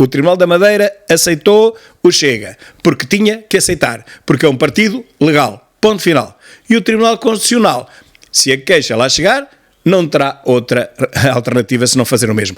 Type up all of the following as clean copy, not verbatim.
O Tribunal da Madeira aceitou o Chega, porque tinha que aceitar, porque é um partido legal, ponto final. E o Tribunal Constitucional, se a queixa lá chegar, não terá outra alternativa senão fazer o mesmo.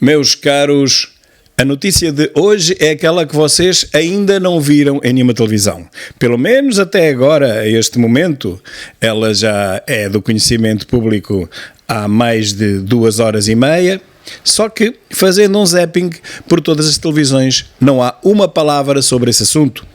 Meus caros, a notícia de hoje é aquela que vocês ainda não viram em nenhuma televisão. Pelo menos até agora, a este momento, ela já é do conhecimento público há mais de 2h30, só que, fazendo um zapping por todas as televisões, não há uma palavra sobre esse assunto.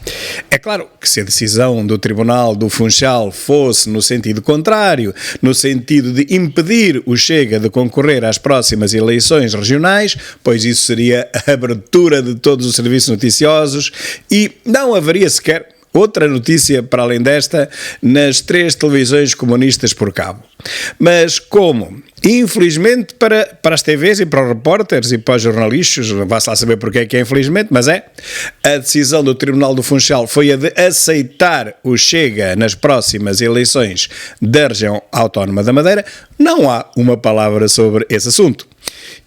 É claro que se a decisão do Tribunal do Funchal fosse no sentido contrário, no sentido de impedir o Chega de concorrer às próximas eleições regionais, pois isso seria a abertura de todos os serviços noticiosos e não haveria sequer outra notícia para além desta nas 3 televisões comunistas por cabo. Mas como, infelizmente para as TVs e para os repórteres e para os jornalistas, vá-se lá saber porque é que é infelizmente, mas é, a decisão do Tribunal do Funchal foi a de aceitar o Chega nas próximas eleições da região autónoma da Madeira, não há uma palavra sobre esse assunto.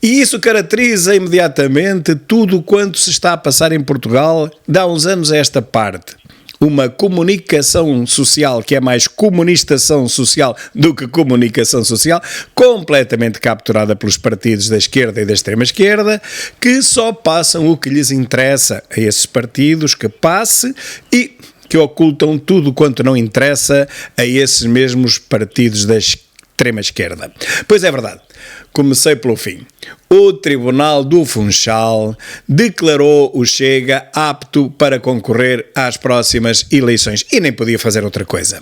E isso caracteriza imediatamente tudo quanto se está a passar em Portugal de há uns anos a esta parte. Uma comunicação social que é mais comunistação social do que comunicação social, completamente capturada pelos partidos da esquerda e da extrema-esquerda, que só passam o que lhes interessa a esses partidos que passe e que ocultam tudo quanto não interessa a esses mesmos partidos da extrema-esquerda. Pois é verdade, comecei pelo fim. O Tribunal do Funchal declarou o Chega apto para concorrer às próximas eleições e nem podia fazer outra coisa.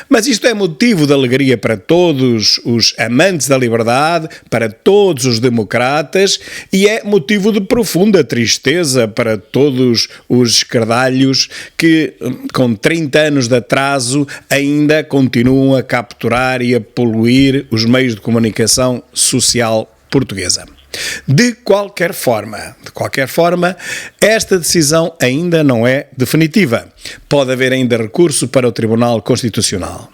Mas isto é motivo de alegria para todos os amantes da liberdade, para todos os democratas e é motivo de profunda tristeza para todos os esquerdalhos que, com 30 anos de atraso, ainda continuam a capturar e a poluir os meios de comunicação social portuguesa. De qualquer forma, esta decisão ainda não é definitiva. Pode haver ainda recurso para o Tribunal Constitucional.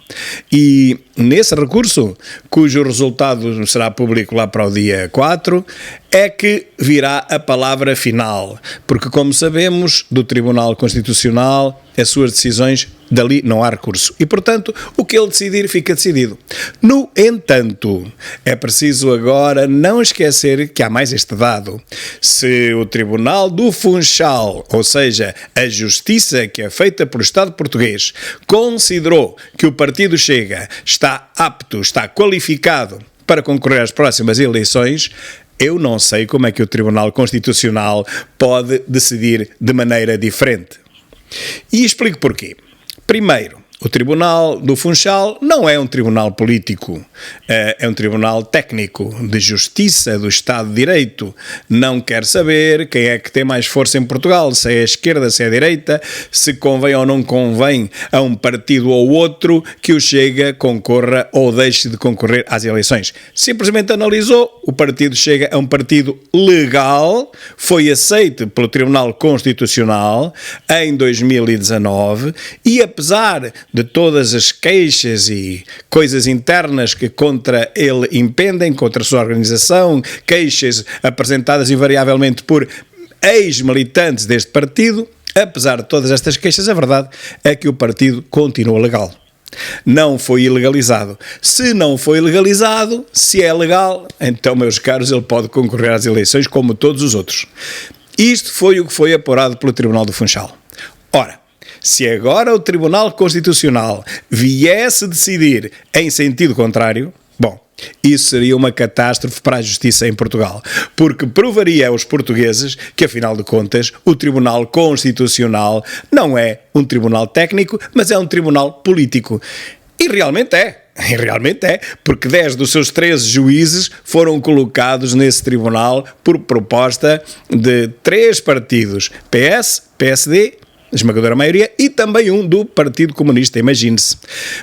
E nesse recurso, cujo resultado será público lá para o dia 4, é que virá a palavra final. Porque, como sabemos, do Tribunal Constitucional, as suas decisões, dali não há recurso. E, portanto, o que ele decidir fica decidido. No entanto, é preciso agora não esquecer que há mais este dado. Se o Tribunal do Funchal, ou seja, a justiça que é feita pelo Estado português, considerou que o Partido Chega está apto, está qualificado para concorrer às próximas eleições, eu não sei como é que o Tribunal Constitucional pode decidir de maneira diferente. E explico porquê. Primeiro, o Tribunal do Funchal não é um tribunal político, é um tribunal técnico, de justiça, do Estado de Direito. Não quer saber quem é que tem mais força em Portugal, se é a esquerda, se é a direita, se convém ou não convém a um partido ou outro que o Chega concorra ou deixe de concorrer às eleições. Simplesmente analisou, o partido Chega é um partido legal, foi aceito pelo Tribunal Constitucional em 2019 e apesar de todas as queixas e coisas internas que contra ele impendem, contra a sua organização, queixas apresentadas invariavelmente por ex-militantes deste partido, apesar de todas estas queixas, a verdade é que o partido continua legal. Não foi ilegalizado. Se não foi ilegalizado, se é legal, então, meus caros, ele pode concorrer às eleições como todos os outros. Isto foi o que foi apurado pelo Tribunal do Funchal. Ora, se agora o Tribunal Constitucional viesse decidir em sentido contrário, bom, isso seria uma catástrofe para a justiça em Portugal, porque provaria aos portugueses que, afinal de contas, o Tribunal Constitucional não é um tribunal técnico, mas é um tribunal político. E realmente é, porque 10 dos seus 13 juízes foram colocados nesse tribunal por proposta de 3 partidos, PS, PSD, esmagadora maioria, e também um do Partido Comunista, imagine-se.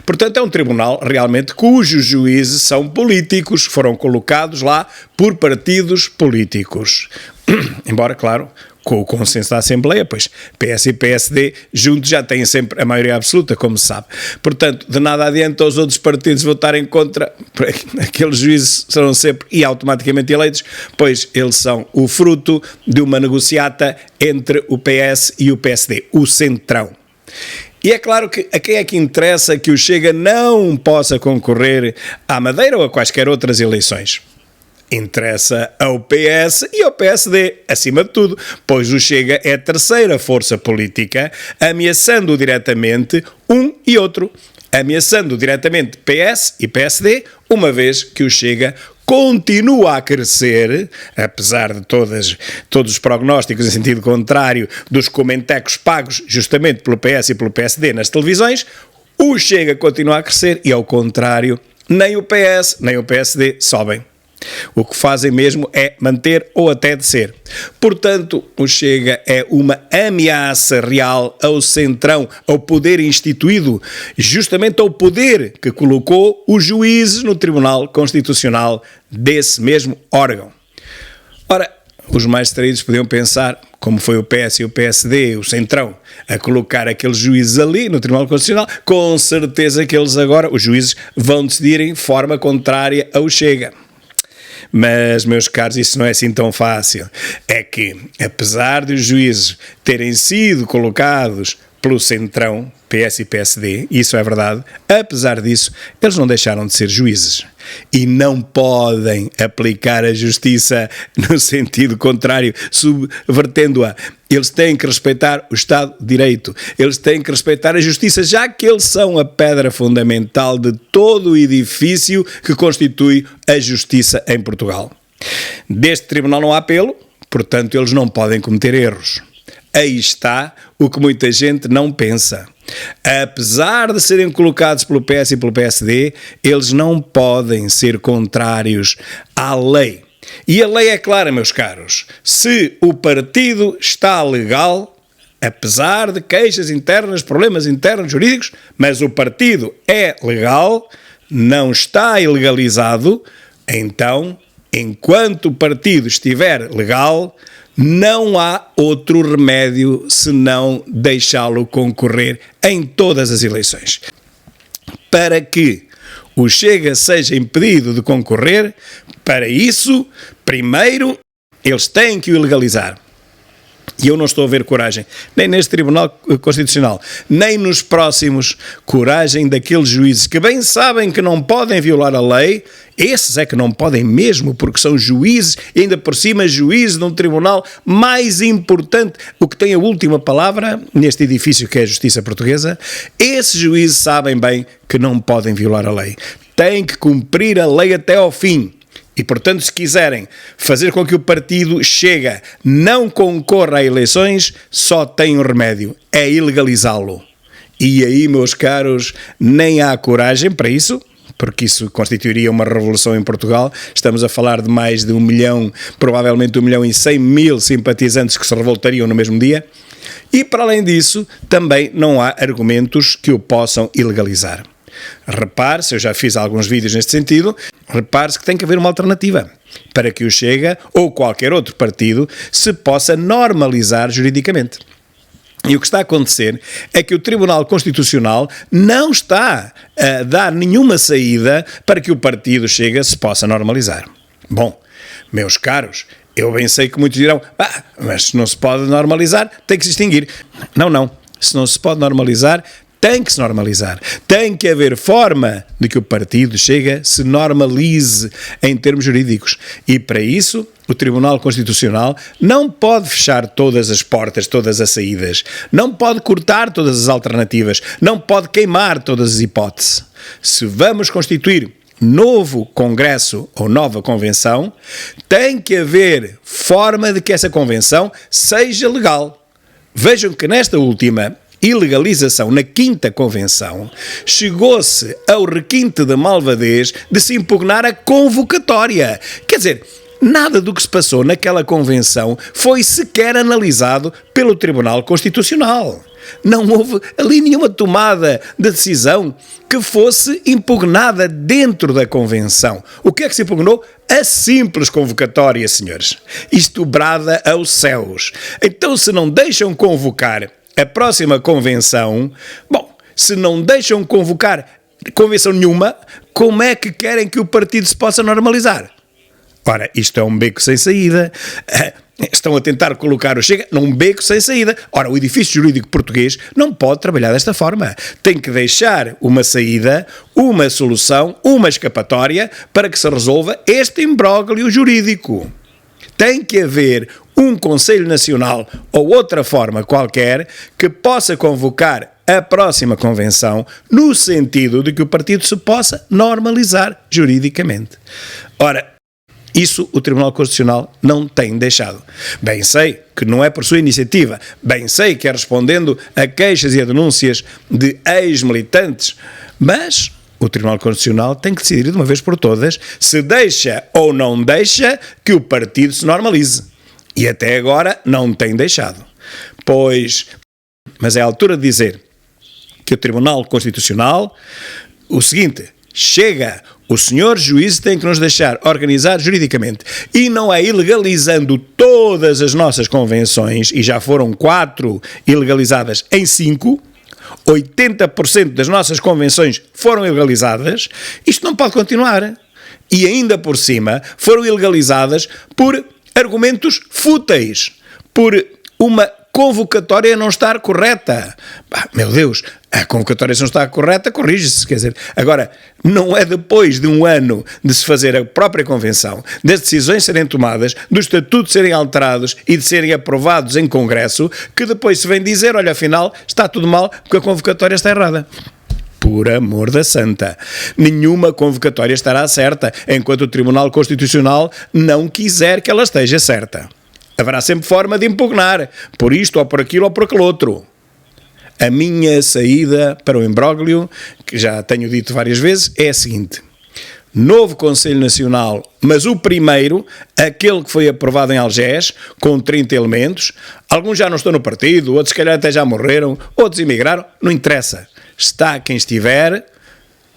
Portanto, é um tribunal realmente cujos juízes são políticos, foram colocados lá por partidos políticos. Embora, claro, com o consenso da Assembleia, pois PS e PSD juntos já têm sempre a maioria absoluta, como se sabe. Portanto, de nada adianta os outros partidos votarem contra, aqueles juízes serão sempre e automaticamente eleitos, pois eles são o fruto de uma negociata entre o PS e o PSD, o centrão. E é claro que a quem é que interessa que o Chega não possa concorrer à Madeira ou a quaisquer outras eleições? Interessa ao PS e ao PSD, acima de tudo, pois o Chega é a terceira força política, ameaçando diretamente um e outro, ameaçando diretamente PS e PSD, uma vez que o Chega continua a crescer, apesar de todos os prognósticos em sentido contrário dos comentecos pagos justamente pelo PS e pelo PSD nas televisões, o Chega continua a crescer e, ao contrário, nem o PS nem o PSD sobem. O que fazem mesmo é manter ou até descer. Portanto, o Chega é uma ameaça real ao centrão, ao poder instituído, justamente ao poder que colocou os juízes no Tribunal Constitucional desse mesmo órgão. Ora, os mais distraídos podiam pensar, como foi o PS e o PSD, o centrão, a colocar aqueles juízes ali no Tribunal Constitucional, com certeza que eles agora, os juízes, vão decidir em forma contrária ao Chega. Mas, meus caros, isso não é assim tão fácil. É que, apesar de os juízes terem sido colocados pelo centrão, PS e PSD, isso é verdade, apesar disso, eles não deixaram de ser juízes. E não podem aplicar a justiça no sentido contrário, subvertendo-a. Eles têm que respeitar o Estado de Direito, eles têm que respeitar a justiça, já que eles são a pedra fundamental de todo o edifício que constitui a justiça em Portugal. Deste tribunal não há apelo, portanto eles não podem cometer erros. Aí está o que muita gente não pensa. Apesar de serem colocados pelo PS e pelo PSD, eles não podem ser contrários à lei. E a lei é clara, meus caros. Se o partido está legal, apesar de queixas internas, problemas internos jurídicos, mas o partido é legal, não está ilegalizado, então, enquanto o partido estiver legal, não há outro remédio senão deixá-lo concorrer em todas as eleições. Para que o Chega seja impedido de concorrer, para isso, primeiro, eles têm que o ilegalizar. E eu não estou a ver coragem, nem neste Tribunal Constitucional, nem nos próximos, coragem daqueles juízes que bem sabem que não podem violar a lei. Esses é que não podem mesmo, porque são juízes, e ainda por cima juízes de um tribunal mais importante, o que tem a última palavra neste edifício que é a justiça portuguesa. Esses juízes sabem bem que não podem violar a lei. Têm que cumprir a lei até ao fim. E, portanto, se quiserem fazer com que o partido Chega não concorra a eleições, só tem um remédio, é ilegalizá-lo. E aí, meus caros, nem há coragem para isso, porque isso constituiria uma revolução em Portugal. Estamos a falar de mais de 1 milhão, provavelmente 1.100.000 simpatizantes que se revoltariam no mesmo dia. E, para além disso, também não há argumentos que o possam ilegalizar. Repare-se, eu já fiz alguns vídeos neste sentido, repare-se que tem que haver uma alternativa para que o Chega ou qualquer outro partido se possa normalizar juridicamente. E o que está a acontecer é que o Tribunal Constitucional não está a dar nenhuma saída para que o partido Chega se possa normalizar. Bom, meus caros, eu bem sei que muitos dirão, mas se não se pode normalizar, tem que se extinguir. Não, se não se pode normalizar, tem que se normalizar. Tem que haver forma de que o partido Chega se normalize em termos jurídicos. E para isso, o Tribunal Constitucional não pode fechar todas as portas, todas as saídas. Não pode cortar todas as alternativas. Não pode queimar todas as hipóteses. Se vamos constituir novo Congresso ou nova Convenção, tem que haver forma de que essa Convenção seja legal. Vejam que nesta última ilegalização, na 5ª Convenção, chegou-se ao requinte da malvadez de se impugnar a convocatória. Quer dizer, nada do que se passou naquela convenção foi sequer analisado pelo Tribunal Constitucional. Não houve ali nenhuma tomada de decisão que fosse impugnada dentro da convenção. O que é que se impugnou? A simples convocatória, senhores. Isto brada aos céus. Então, se não deixam convocar a próxima convenção, se não deixam convocar convenção nenhuma, como é que querem que o partido se possa normalizar? Ora, isto é um beco sem saída. Estão a tentar colocar o Chega num beco sem saída. Ora, o edifício jurídico português não pode trabalhar desta forma. Tem que deixar uma saída, uma solução, uma escapatória para que se resolva este imbróglio jurídico. Tem que haver um Conselho Nacional ou outra forma qualquer que possa convocar a próxima convenção no sentido de que o partido se possa normalizar juridicamente. Ora, isso o Tribunal Constitucional não tem deixado. Bem sei que não é por sua iniciativa, bem sei que é respondendo a queixas e a denúncias de ex-militantes, mas o Tribunal Constitucional tem que decidir de uma vez por todas se deixa ou não deixa que o partido se normalize. E até agora não tem deixado. Mas é a altura de dizer que o Tribunal Constitucional, o seguinte, chega, o senhor juiz tem que nos deixar organizar juridicamente e não é ilegalizando todas as nossas convenções, e já foram 4 ilegalizadas em 5, 80% das nossas convenções foram ilegalizadas, isto não pode continuar. E ainda por cima foram ilegalizadas por argumentos fúteis, por uma convocatória não estar correta. Meu Deus, a convocatória se não está correta, corrige-se, quer dizer. Agora, não é depois de um ano de se fazer a própria convenção, das decisões serem tomadas, dos estatutos serem alterados e de serem aprovados em Congresso, que depois se vem dizer, olha, afinal, está tudo mal porque a convocatória está errada. Por amor da santa, nenhuma convocatória estará certa enquanto o Tribunal Constitucional não quiser que ela esteja certa. Haverá sempre forma de impugnar, por isto ou por aquilo ou por aquele outro. A minha saída para o imbróglio, que já tenho dito várias vezes, é a seguinte: novo Conselho Nacional, mas o primeiro, aquele que foi aprovado em Algés, com 30 elementos, alguns já não estão no partido, outros se calhar até já morreram, outros emigraram, não interessa. Está quem estiver,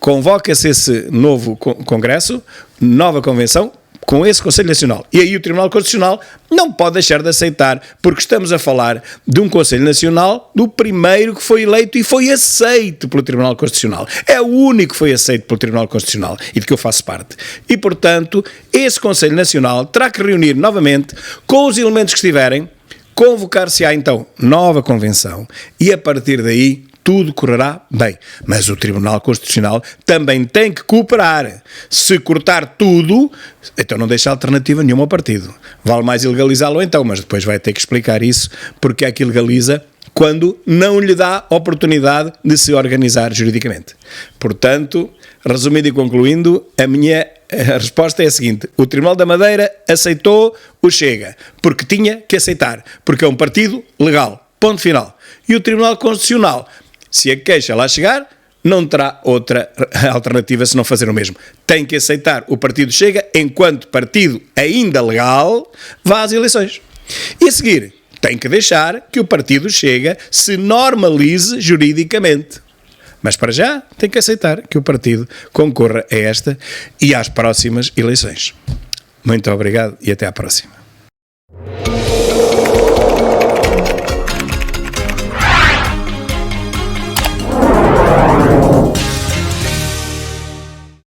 convoca-se esse novo Congresso, nova Convenção, com esse Conselho Nacional. E aí o Tribunal Constitucional não pode deixar de aceitar, porque estamos a falar de um Conselho Nacional do primeiro que foi eleito e foi aceito pelo Tribunal Constitucional. É o único que foi aceito pelo Tribunal Constitucional e de que eu faço parte. E, portanto, esse Conselho Nacional terá que reunir novamente com os elementos que estiverem, convocar-se-á então nova convenção e a partir daí tudo correrá bem. Mas o Tribunal Constitucional também tem que cooperar. Se cortar tudo, então não deixa alternativa nenhuma ao partido. Vale mais ilegalizá-lo então, mas depois vai ter que explicar isso, porque é que ilegaliza quando não lhe dá oportunidade de se organizar juridicamente. Portanto, resumindo e concluindo, a minha resposta é a seguinte: o Tribunal da Madeira aceitou o Chega, porque tinha que aceitar, porque é um partido legal. Ponto final. E o Tribunal Constitucional, se a queixa lá chegar, não terá outra alternativa se não fazer o mesmo. Tem que aceitar o partido Chega, enquanto partido ainda legal, vá às eleições. E a seguir, tem que deixar que o partido Chega se normalize juridicamente. Mas para já, tem que aceitar que o partido concorra a esta e às próximas eleições. Muito obrigado e até à próxima.